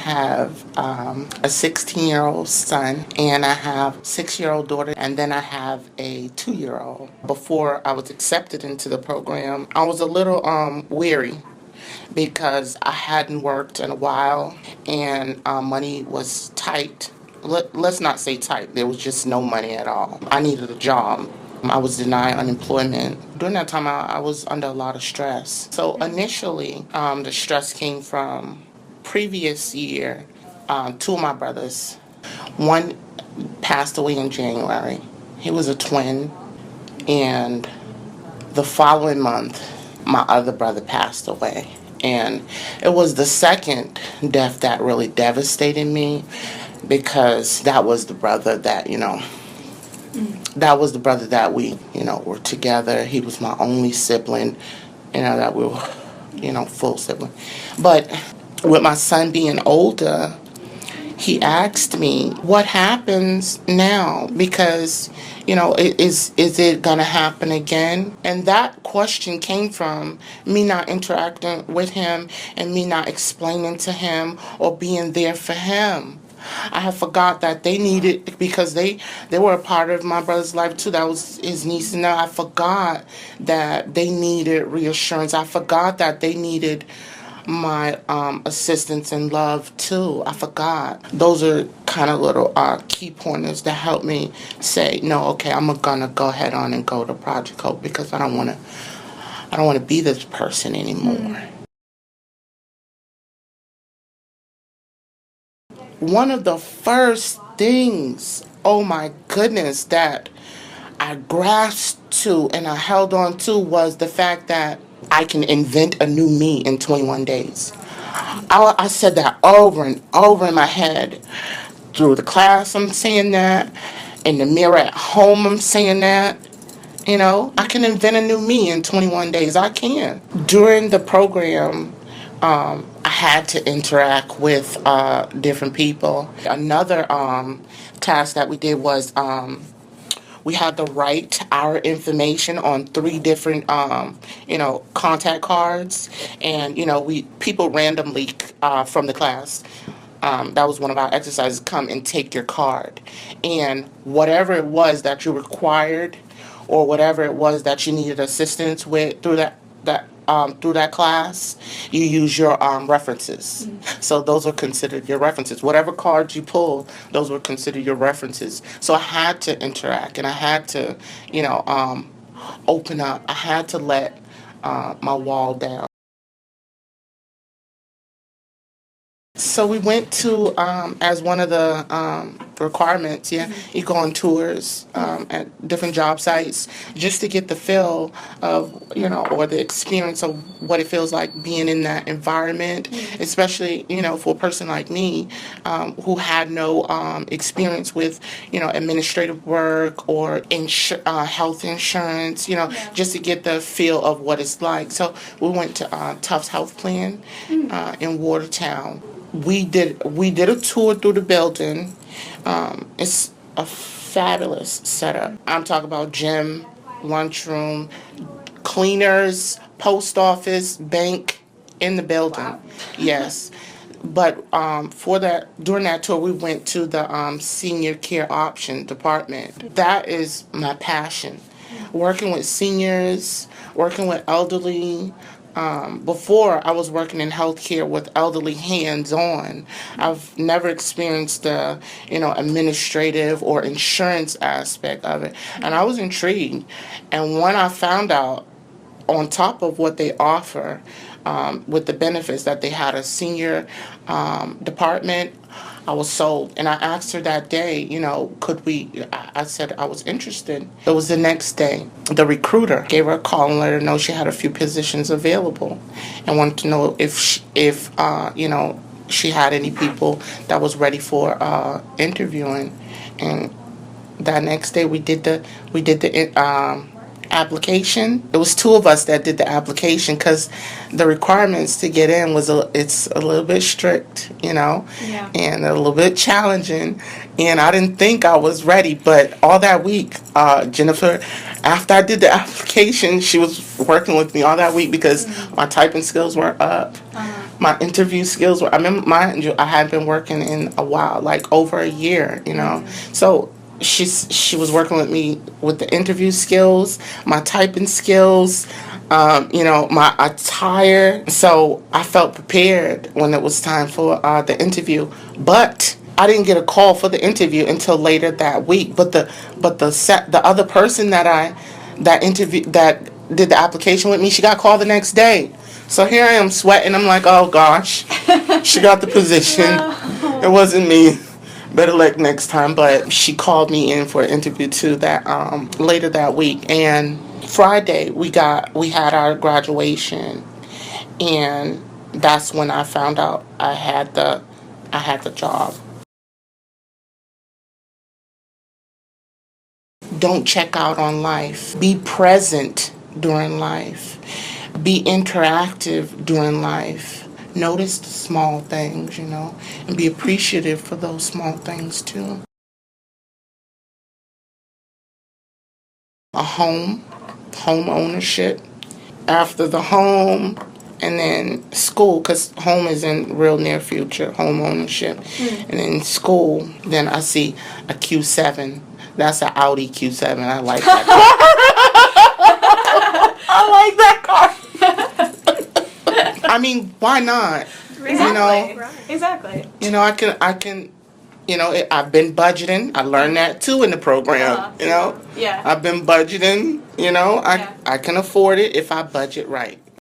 have a 16-year-old son, and I have a 6-year-old daughter, and then I have a 2-year-old. Before I was accepted into the program, I was a little weary because I hadn't worked in a while, and money was tight. Let's not say tight. There was just no money at all. I needed a job. I was denied unemployment. During that time, I was under a lot of stress. So initially, the stress came from previous year. Two of my brothers. One passed away in January. He was a twin, and the following month, my other brother passed away. And it was the second death that really devastated me because that was the brother that, that was the brother that we, were together. He was my only sibling, that we were, full sibling. But with my son being older, he asked me, what happens now? Because, is it going to happen again? And that question came from me not interacting with him and me not explaining to him or being there for him. I had forgot that they needed, because they were a part of my brother's life too. That was his niece and I forgot that they needed reassurance. I forgot that they needed my assistance and love too. I forgot. Those are kind of little key pointers that help me say, no, okay, I'm gonna go ahead on and go to Project Hope because I don't want to be this person anymore. One of the first things, oh my goodness, that I grasped to and I held on to was the fact that I can invent a new me in 21 days. I said that over and over in my head. Through the class, I'm saying that. In the mirror at home, I'm saying that. I can invent a new me in 21 days. I can. During the program, I had to interact with different people. Another task that we did was we had to write our information on 3 different, contact cards, and we people randomly from the class. That was one of our exercises. Come and take your card, and whatever it was that you required, or whatever it was that you needed assistance with through that class, you use your references. So those are considered your references. Whatever cards you pull, those were considered your references. So I had to interact, and I had to, open up. I had to let my wall down. So we went to, as one of the requirements, you go on tours at different job sites just to get the feel of, or the experience of what it feels like being in that environment, especially, for a person like me who had no experience with, administrative work or health insurance, just to get the feel of what it's like. So we went to Tufts Health Plan in Watertown. We did a tour through the building. It's a fabulous setup. I'm talking about gym, lunchroom, cleaners, post office, bank in the building. Wow. Yes. But during that tour, we went to the senior care option department. That is my passion. Working with seniors, working with elderly. Before I was working in healthcare with elderly hands-on. I've never experienced the, administrative or insurance aspect of it. And I was intrigued. And when I found out, on top of what they offer, with the benefits, that they had a senior department, I was sold. And I asked her that day, could we, I said I was interested. It was the next day. The recruiter gave her a call and let her know she had a few positions available and wanted to know if she had any people that was ready for interviewing. And that next day we did the application. It was 2 of us that did the application because the requirements to get in it's a little bit strict, and a little bit challenging. And I didn't think I was ready, but all that week, Jennifer, after I did the application, she was working with me all that week because my typing skills weren't up. my interview skills were, I remember, mind you, I had been working in a while, like over a year, you know. So she was working with me with the interview skills, my typing skills, you know, my attire. So I felt prepared when it was time for the interview. But I didn't get a call for the interview until later that week. But the other person that did the application with me, she got called the next day. So here I am sweating. I'm like, oh gosh, she got the position. It wasn't me. Better luck next time. But she called me in for an interview too that later that week. And Friday we had our graduation, and that's when I found out I had the job. Don't check out on life. Be present during life. Be interactive during life. Notice the small things, you know, and be appreciative for those small things too. A home ownership. After the home, and then school, because home is in real near future, home ownership. And then school, then I see a Q7. That's an Audi Q7. I like that car. I like that car. I mean, why not? You know, Exactly. you know, I can, you know, I've been budgeting. I learned that too in the program. You know, Yeah. I've been budgeting. You know, Yeah. I can afford it if I budget right.